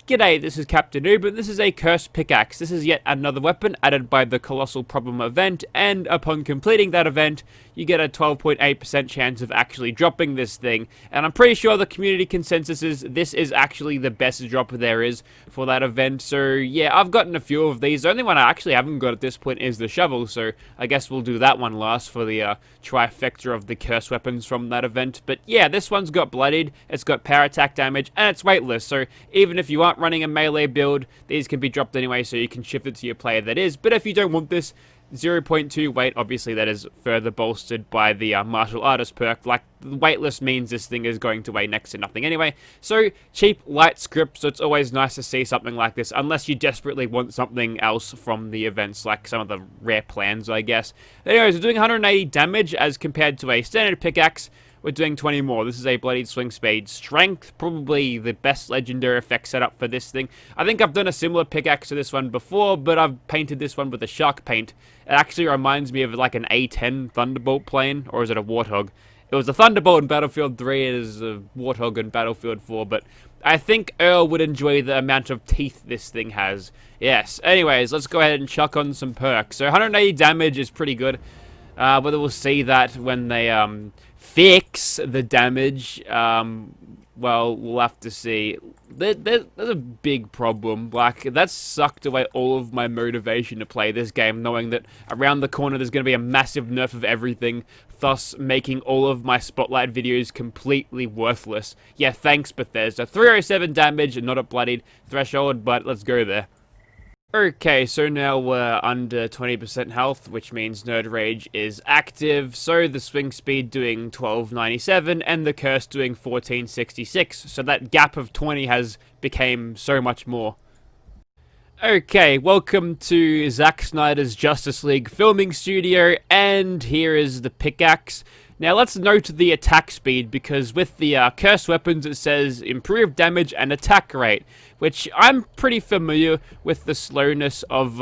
G'day, this is Captainoob, and this is a cursed pickaxe. This is yet another weapon added by the Colossal Problem event, and upon completing that event, you get a 12.8% chance of actually dropping this thing. And I'm pretty sure the community consensus is this is actually the best drop there is for that event. So yeah, I've gotten a few of these. The only one I actually haven't got at this point is the shovel, so I guess we'll do that one last for the trifecta of the cursed weapons from that event. But yeah, this one's got bloodied, it's got power attack damage, and it's weightless. So even if you aren't running a melee build, these can be dropped anyway, so you can shift it to your player that is. But if you don't want this, 0.2 weight, obviously that is further bolstered by the martial artist perk. Like, weightless means this thing is going to weigh next to nothing anyway. So, cheap, light script, so it's always nice to see something like this, unless you desperately want something else from the events, like some of the rare plans, I guess. Anyways, we're doing 180 damage as compared to a standard pickaxe. We're doing 20 more. This is a bloodied swing speed. Strength, probably the best legendary effect setup for this thing. I think I've done a similar pickaxe to this one before, but I've painted this one with a shark paint. It actually reminds me of like an A10 Thunderbolt plane, or is it a Warthog? It was a Thunderbolt in Battlefield 3, it is a Warthog in Battlefield 4, but I think Earl would enjoy the amount of teeth this thing has. Yes, anyways, let's go ahead and chuck on some perks. So 180 damage is pretty good. Whether we'll see that when they fix the damage, well, we'll have to see. There's a big problem. Like, that sucked away all of my motivation to play this game, knowing that around the corner there's going to be a massive nerf of everything, thus making all of my Spotlight videos completely worthless. Yeah, thanks, Bethesda. 307 damage and not a bloodied threshold, but let's go there. Okay, so now we're under 20% health, which means Nerd Rage is active, so the swing speed doing 1297, and the curse doing 1466, so that gap of 20 has became so much more. Okay, welcome to Zack Snyder's Justice League filming studio, and here is the pickaxe. Now let's note the attack speed, because with the cursed weapons it says improved damage and attack rate, which I'm pretty familiar with the slowness of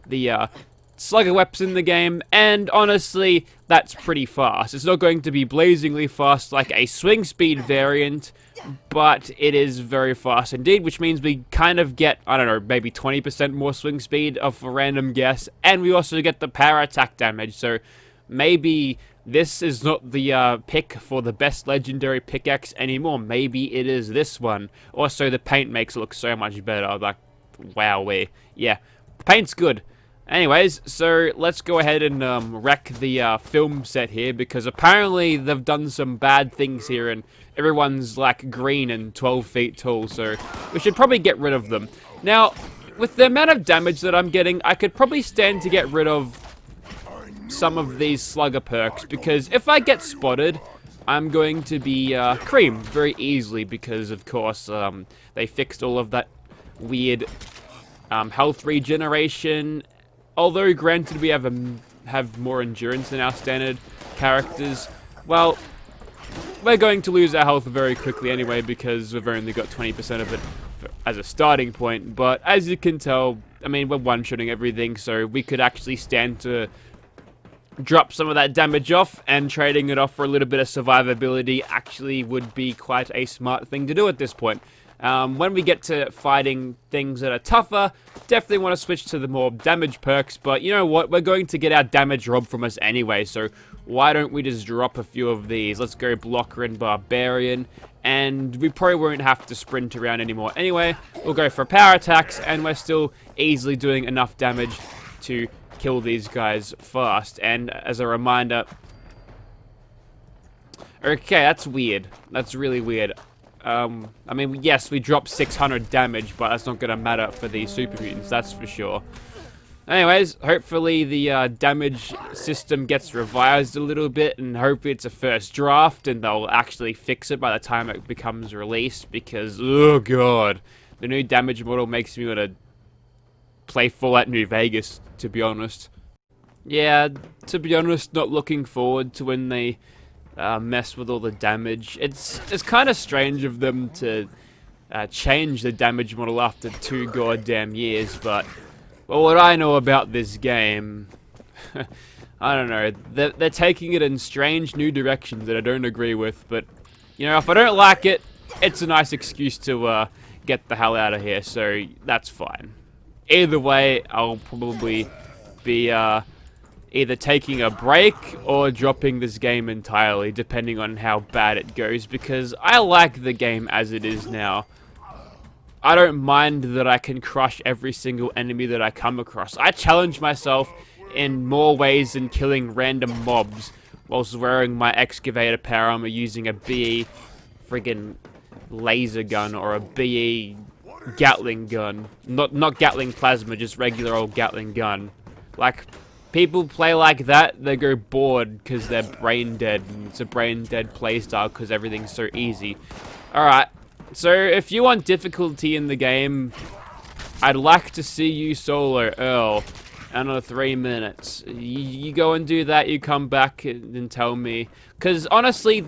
the slugger weapons in the game, and honestly, that's pretty fast. It's not going to be blazingly fast like a swing speed variant, but it is very fast indeed, which means we kind of get, I don't know, maybe 20% more swing speed of a random guess, and we also get the power attack damage, so maybe this is not the pick for the best legendary pickaxe anymore. Maybe it is this one. Also, the paint makes it look so much better. Like, wowee. Yeah, the paint's good. Anyways, so let's go ahead and wreck the film set here, because apparently they've done some bad things here, and everyone's like green and 12 feet tall, so we should probably get rid of them. Now, with the amount of damage that I'm getting, I could probably stand to get rid of some of these slugger perks, because if I get spotted, I'm going to be creamed very easily, because of course they fixed all of that weird health regeneration. Although granted we have more endurance than our standard characters, well, we're going to lose our health very quickly anyway, because we've only got 20% of it as a starting point. But as you can tell, I mean, we're one-shotting everything, so we could actually stand to drop some of that damage off, and trading it off for a little bit of survivability actually would be quite a smart thing to do at this point. When we get to fighting things that are tougher, definitely want to switch to the more damage perks, but you know what, we're going to get our damage robbed from us anyway, so why don't we just drop a few of these? Let's go Blocker and Barbarian, and we probably won't have to sprint around anymore anyway. We'll go for power attacks, and we're still easily doing enough damage to kill these guys fast. And as a reminder, okay, that's weird. That's really weird. I mean, yes, we dropped 600 damage, but that's not going to matter for the super mutants, that's for sure. Anyways, hopefully the damage system gets revised a little bit, and hopefully it's a first draft and they'll actually fix it by the time it becomes released, because, oh god, the new damage model makes me want to play Fallout New Vegas, to be honest. Yeah, to be honest, not looking forward to when they mess with all the damage. It's kind of strange of them to change the damage model after 2 goddamn years, but well, what I know about this game, I don't know, they're taking it in strange new directions that I don't agree with, but you know, if I don't like it, it's a nice excuse to get the hell out of here, so that's fine. Either way, I'll probably be either taking a break or dropping this game entirely, depending on how bad it goes, because I like the game as it is now. I don't mind that I can crush every single enemy that I come across. I challenge myself in more ways than killing random mobs whilst wearing my excavator power armor using a BE friggin' laser gun or a BE Gatling gun. Not Gatling plasma, just regular old Gatling gun. Like, people play like that, they go bored because they're brain dead, and it's a brain dead playstyle because everything's so easy. Alright. So, if you want difficulty in the game, I'd like to see you solo Earl. Another 3 minutes. You go and do that, you come back and tell me. Because, honestly,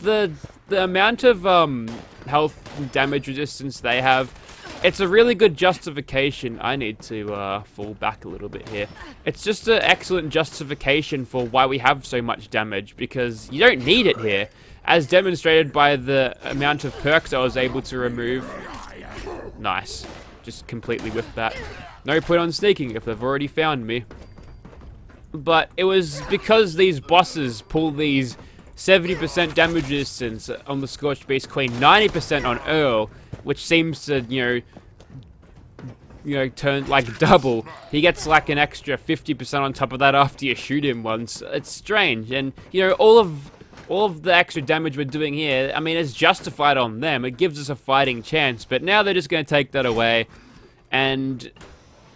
the amount of health and damage resistance they have, it's a really good justification. I need to fall back a little bit here. It's just an excellent justification for why we have so much damage, because you don't need it here. As demonstrated by the amount of perks I was able to remove. Nice. Just completely whiffed that. No point on sneaking if they've already found me. But it was because these bosses pull these 70% damage resistance on the Scorched Beast Queen, 90% on Earl, which seems to, you know, turn like double. He gets like an extra 50% on top of that after you shoot him once. It's strange, and you know, all of the extra damage we're doing here, I mean, it's justified on them. It gives us a fighting chance, but now they're just going to take that away and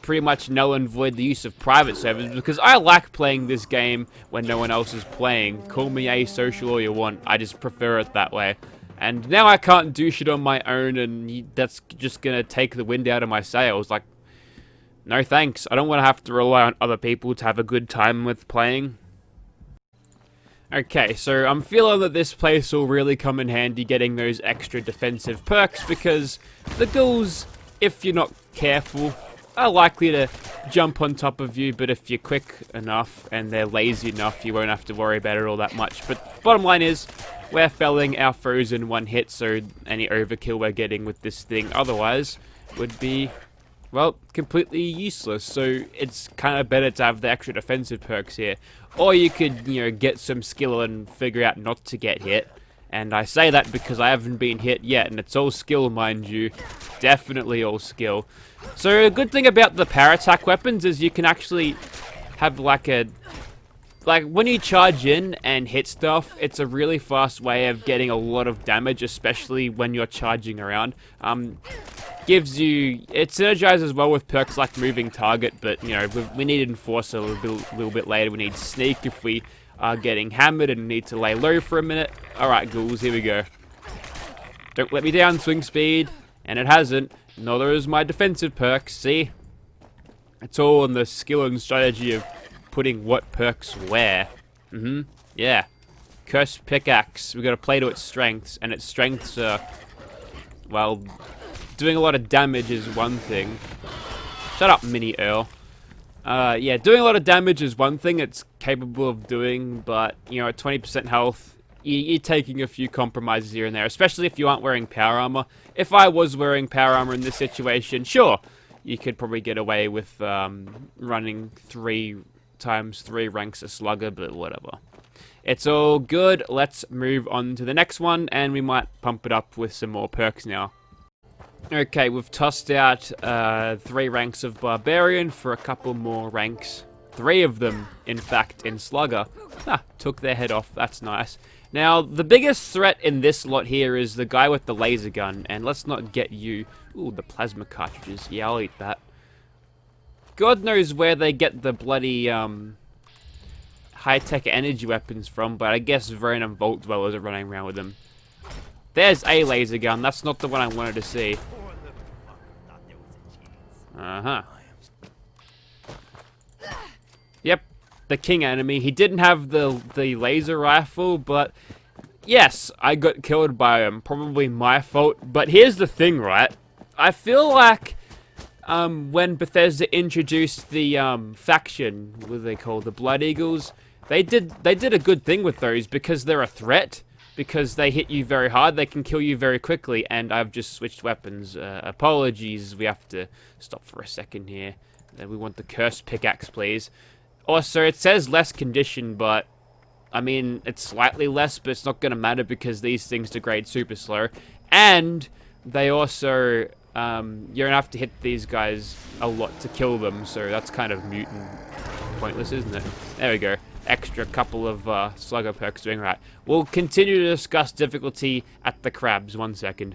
pretty much null and void the use of private servers, because I like playing this game when no one else is playing. Call me asocial all you want, I just prefer it that way. And now I can't do shit on my own, and that's just going to take the wind out of my sails. Like, no thanks. I don't want to have to rely on other people to have a good time with playing. Okay, so I'm feeling that this place will really come in handy getting those extra defensive perks, because the ghouls, if you're not careful, are likely to jump on top of you, but if you're quick enough and they're lazy enough, you won't have to worry about it all that much. But bottom line is, we're felling our foes in one hit, so any overkill we're getting with this thing otherwise would be, well, completely useless. So it's kind of better to have the extra defensive perks here. Or you could, you know, get some skill and figure out not to get hit. And I say that because I haven't been hit yet, and it's all skill, mind you. Definitely all skill. So a good thing about the power attack weapons is you can actually have like when you charge in and hit stuff, it's a really fast way of getting a lot of damage, especially when you're charging around. Gives you, it synergizes well with perks like moving target, but you know, we need Enforcer a little bit later. We need Sneak if we are getting hammered and need to lay low for a minute. Alright, ghouls, here we go. Don't let me down, swing speed. And it hasn't. Nor is my defensive perks, see? It's all in the skill and strategy of putting what perks where. Yeah. Cursed Pickaxe. We've got to play to its strengths, and its strengths are, well, doing a lot of damage is one thing. Shut up, Mini Earl. Yeah, doing a lot of damage is one thing it's capable of doing, but, you know, at 20% health, you're taking a few compromises here and there, especially if you aren't wearing power armor. If I was wearing power armor in this situation, sure, you could probably get away with running 3 times 3 ranks of slugger, but whatever. It's all good. Let's move on to the next one, and we might pump it up with some more perks now. Okay, we've tossed out 3 ranks of Barbarian for a couple more ranks. 3 of them, in fact, in Slugger. Took their head off. That's nice. Now, the biggest threat in this lot here is the guy with the laser gun, and let's not get you... Ooh, the plasma cartridges. Yeah, I'll eat that. God knows where they get the bloody high-tech energy weapons from, but I guess Vern and Vault Dwellers are running around with them. There's a laser gun. That's not the one I wanted to see. Yep, the king enemy. He didn't have the laser rifle, but yes, I got killed by him. Probably my fault. But here's the thing, right? I feel like when Bethesda introduced the faction, what do they call the Blood Eagles? They did a good thing with those because they're a threat. because they hit you very hard. They can kill you very quickly, and I've just switched weapons. Apologies, we have to stop for a second here. We want the cursed pickaxe, please. Also, it says less condition, but I mean, it's slightly less, but it's not going to matter because these things degrade super slow. And they also, you're going to have to hit these guys a lot to kill them, so that's kind of mutant pointless, isn't it? There we go. Extra couple of slugger perks doing right. We'll continue to discuss difficulty at the crabs. 1 second.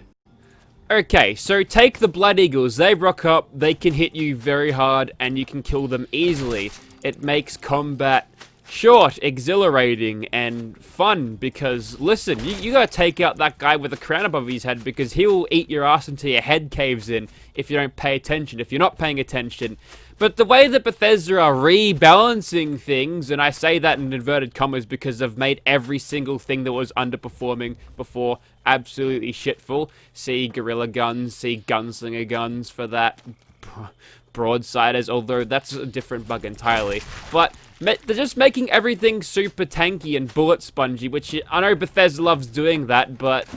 Okay, so take the Blood Eagles. They rock up, they can hit you very hard, and you can kill them easily. It makes combat short, exhilarating, and fun, because, listen, you gotta take out that guy with a crown above his head, because he'll eat your ass until your head caves in if you don't pay attention, if you're not paying attention. But the way that Bethesda are rebalancing things, and I say that in inverted commas because they've made every single thing that was underperforming before absolutely shitful. See Gorilla Guns, see Gunslinger Guns for that. Broadsiders, although that's a different bug entirely. But they're just making everything super tanky and bullet spongy, which I know Bethesda loves doing that, but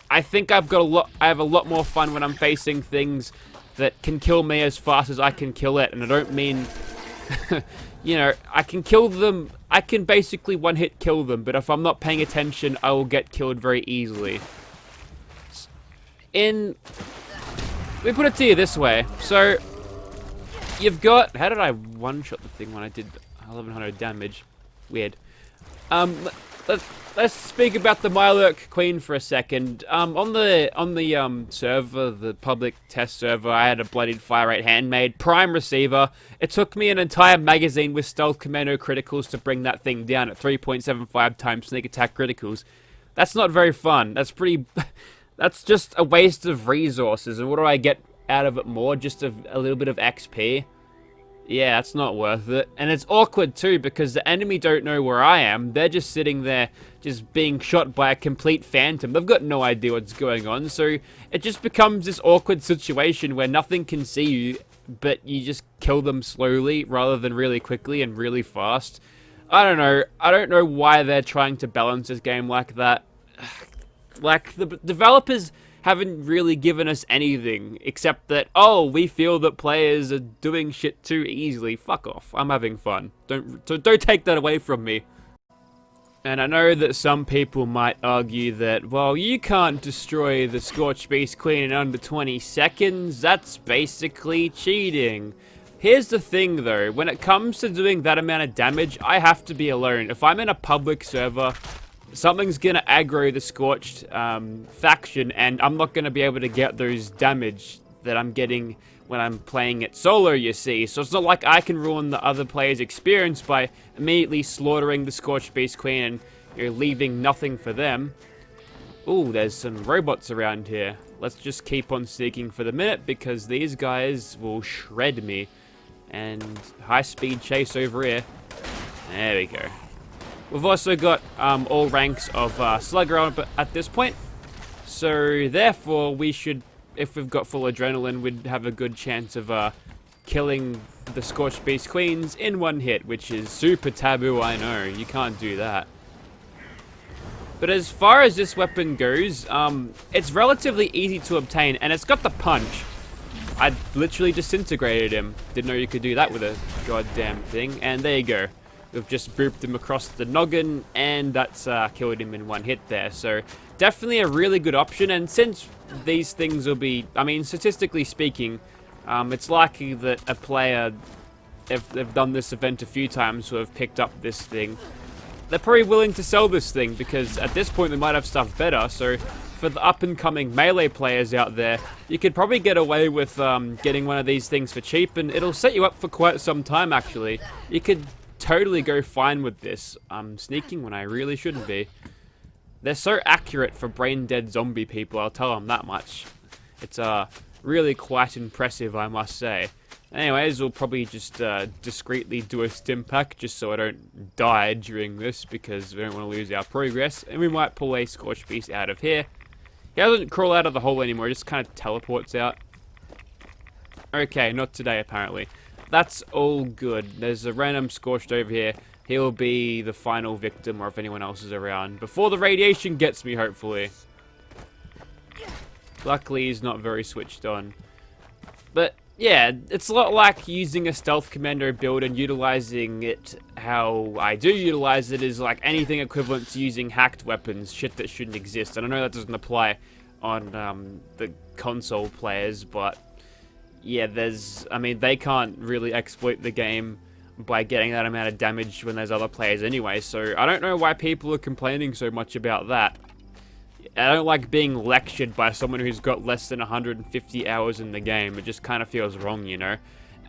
I think I have a lot more fun when I'm facing things that can kill me as fast as I can kill it, and I don't mean, you know, I can kill them, I can basically one-hit kill them, but if I'm not paying attention, I will get killed very easily. Let me put it to you this way, so you've got, how did I one-shot the thing when I did 1100 damage? Weird. Let's speak about the Mirelurk Queen for a second. On the server, the public test server, I had a bloodied fire rate handmade prime receiver. It took me an entire magazine with stealth commando criticals to bring that thing down at 3.75 times sneak attack criticals. That's not very fun. That's pretty. That's just a waste of resources. And what do I get out of it more? Just a little bit of XP. Yeah, that's not worth it. And it's awkward too, because the enemy don't know where I am. They're just sitting there, just being shot by a complete phantom. They've got no idea what's going on, so it just becomes this awkward situation where nothing can see you, but you just kill them slowly, rather than really quickly and really fast. I don't know. I don't know why they're trying to balance this game like that. Like, the developers haven't really given us anything, except that, oh, we feel that players are doing shit too easily. Fuck off. I'm having fun. Don't take that away from me. And I know that some people might argue that, well, you can't destroy the Scorched Beast Queen in under 20 seconds. That's basically cheating. Here's the thing, though. When it comes to doing that amount of damage, I have to be alone. If I'm in a public server, something's gonna aggro the Scorched faction, and I'm not gonna be able to get those damage that I'm getting when I'm playing it solo, you see. So it's not like I can ruin the other player's experience by immediately slaughtering the Scorched Beast Queen and, you know, leaving nothing for them. Ooh, there's some robots around here. Let's just keep on sneaking for the minute, because these guys will shred me. And high-speed chase over here. There we go. We've also got all ranks of Slugger on at this point, so therefore we should, if we've got full adrenaline, we'd have a good chance of killing the Scorched Beast Queens in one hit, which is super taboo, I know, you can't do that. But as far as this weapon goes, it's relatively easy to obtain, and it's got the punch. I literally disintegrated him. Didn't know you could do that with a goddamn thing, and there you go. We've just booped him across the noggin, and that's killed him in one hit there. So definitely a really good option, and since these things will be, I mean, statistically speaking, it's likely that a player, if they've done this event a few times, who have picked up this thing, they're probably willing to sell this thing, because at this point they might have stuff better. So for the up-and-coming melee players out there, you could probably get away with getting one of these things for cheap, and it'll set you up for quite some time, actually. You could totally go fine with this. I'm sneaking when I really shouldn't be. They're so accurate for brain-dead zombie people, I'll tell them that much. It's really quite impressive, I must say. Anyways, we'll probably just discreetly do a stim pack, just so I don't die during this, because we don't want to lose our progress. And we might pull a Scorched Beast out of here. He doesn't crawl out of the hole anymore, he just kind of teleports out. Okay, not today, apparently. That's all good. There's a random Scorched over here. he'll be the final victim, or if anyone else is around, before the radiation gets me, hopefully. Luckily, he's not very switched on. But, yeah, it's a lot like using a stealth commando build and utilizing it how I do utilize it is like anything equivalent to using hacked weapons, shit that shouldn't exist. And I know that doesn't apply on the console players, but yeah, I mean, they can't really exploit the game by getting that amount of damage when there's other players anyway, so I don't know why people are complaining so much about that. I don't like being lectured by someone who's got less than 150 hours in the game. It just kind of feels wrong, you know?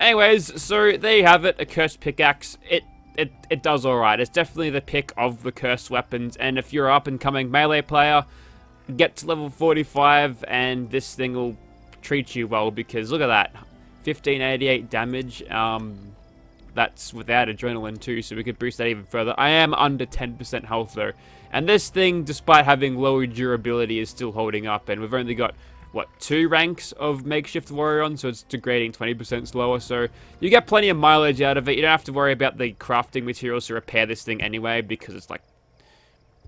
Anyways, so there you have it, a cursed pickaxe. It does alright. It's definitely the pick of the cursed weapons, and if you're an up-and-coming melee player, get to level 45, and this thing will treat you well, because look at that. 1588 damage. That's without adrenaline too, so we could boost that even further. I am under 10% health though. And this thing, despite having lower durability, is still holding up. And we've only got, what, 2 ranks of Makeshift Warrior on, so it's degrading 20% slower. So you get plenty of mileage out of it. You don't have to worry about the crafting materials to repair this thing anyway, because it's like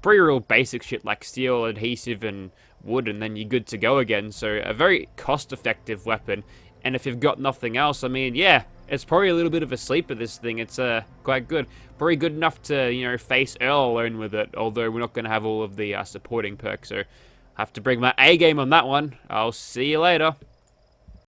pretty real basic shit like steel, adhesive, and wood, and then you're good to go again. So a very cost-effective weapon. And if you've got nothing else, I mean, yeah, it's probably a little bit of a sleeper, this thing. It's quite good. Probably good enough to, you know, face Earl alone with it, although we're not going to have all of the supporting perks, so I have to bring my A game on that one. I'll see you later.